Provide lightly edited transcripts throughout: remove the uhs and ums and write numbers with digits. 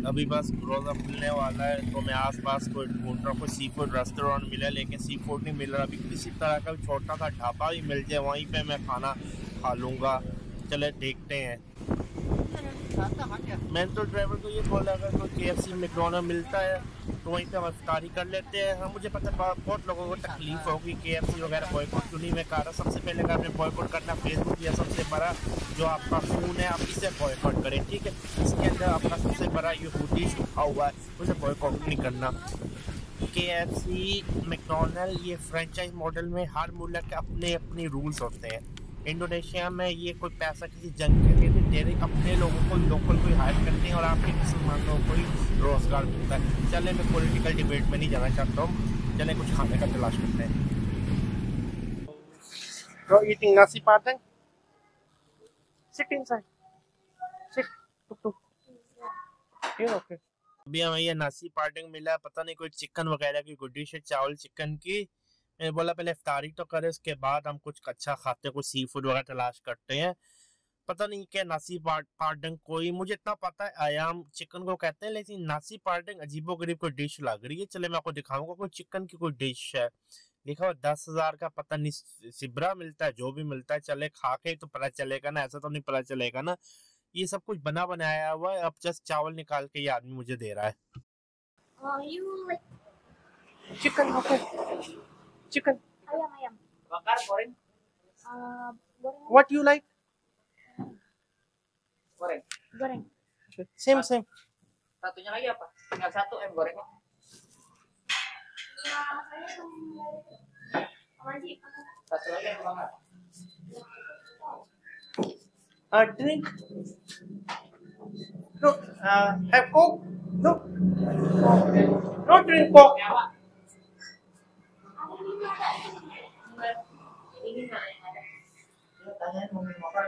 अभी बस रोज़ा खुलने वाला है तो मैं आसपास कोई ढूंढ रहा हूँ, कोई सी फूड रेस्टोरेंट मिला, लेकिन सी फूड नहीं मिल रहा। अभी किसी तरह का छोटा सा ढाबा ही मिल जाए, वहीं पे मैं खाना खा लूँगा। चले देखते हैं। मैंने तो ड्राइवर को ये बोला अगर कोई KFC मैकडोनल्ड मिलता है तो वहीं पे हम इफ्तारी कर लेते हैं। हाँ, मुझे पता है बहुत लोगों को तकलीफ होगी KFC वगैरह बॉयकॉट क्यों नहीं मैं कर रहा। सबसे पहले अगर आपने बॉयकॉट करना, फेसबुक या सबसे बड़ा जो आपका फ़ोन है आप इसे बॉयकॉट करें, ठीक है। इसके अंदर आपका सबसे बड़ा यहूदी छुपा हुआ है, उसे बॉयकॉट नहीं करना। KFC मैकडोनल्ड ये फ्रेंचाइज मॉडल में हर मुल्क के अपने अपने रूल्स होते हैं। इंडोनेशिया में ये कोई पैसा किसी जंग के लिए नहीं दे रही, अपने लोगों को लोकल को हायर करते हैं और आपके मुसलमानों को ही रोजगार मिलता है। चले मैं पॉलिटिकल डिबेट में नहीं जाना चाहता हूँ, चले कुछ खाने का तलाश करते हैं। Bro, eating nasi padang? Sit inside. Sit. Tuk tuk. Yeah, okay. अभी हमें ये नासी पार्टिंग मिला है, पता नहीं कोई चिकन वगैरह की कोई डिश है, चावल चिकन की। मैंने बोला पहले इफ्तारी तो करें, उसके बाद हम कुछ अच्छा खाते हैं, कुछ सी फूड वगैरह तलाश करते हैं। पता नहीं क्या नासी पार्टिंग, कोई मुझे इतना पता है आयाम चिकन को कहते हैं, लेकिन नासी पार्टिंग अजीबोगरीब कोई डिश लग रही है। चले मैं आपको दिखाऊंगा, कोई चिकन की कोई डिश है, लिखा हुआ 10,000 का, पता नहीं सिबरा मिलता है, जो भी मिलता है चले खा के तो पता चलेगा ना, ऐसा तो नहीं पता चलेगा ना। ये सब कुछ बना बनाया हुआ है, अब जस्ट चावल निकाल के ये आदमी मुझे दे रहा है। You like chicken, okay chicken. ayam. Bakar, goreng, Goreng. What you like? goreng. Goreng. Same same. Satunya lagi apa? Tinggal satu goreng. Satu lagi bakar. Drink. No, have Coke? No. No drink Coke. Ini mana yang ada? Dia tanyain mau minum apa?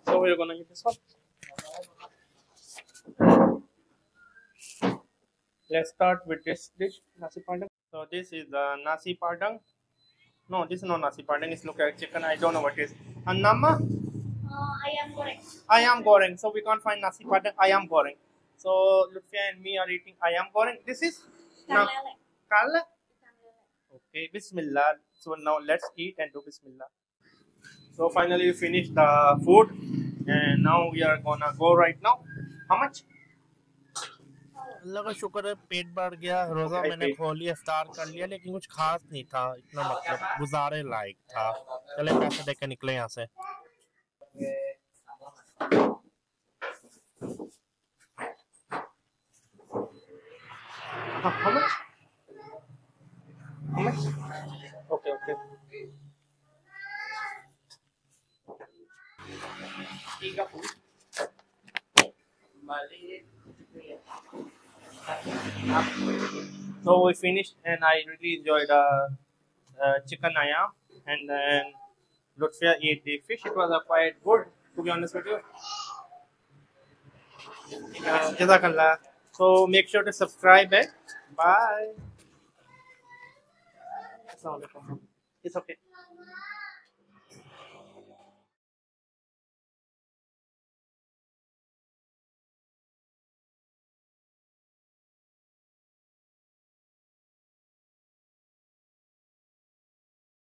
So we're gonna eat this one. Let's start with this dish, nasi padang. So this is the nasi padang. No, this is not nasi padang. It's look like chicken. I don't know what it is. And nama? Ayam goreng. Ayam goreng. So we can't find nasi padang. Ayam goreng. So Lutfia and me are eating ayam goreng. This is Ikan lele. kala. Ikan lele. Okay, Bismillah. So now let's eat and do Bismillah. So finally we finished the food, and now we are gonna go right now. How much? अल्लाह का शुक्र है पेट बढ़ गया। रोज़ा मैंने खोल लिया, इफ्तार कर लिया, लेकिन कुछ खास नहीं था, इतना मतलब गुजारे लायक था। चले पैसे दे के निकले यहाँ से। How much? How much? Okay, okay. So we finished, and I really enjoyed chicken ayam, and then Lutfia ate the fish. It was quite good, to be honest with you. Jazakallah. So make sure to subscribe. Bye. It's okay.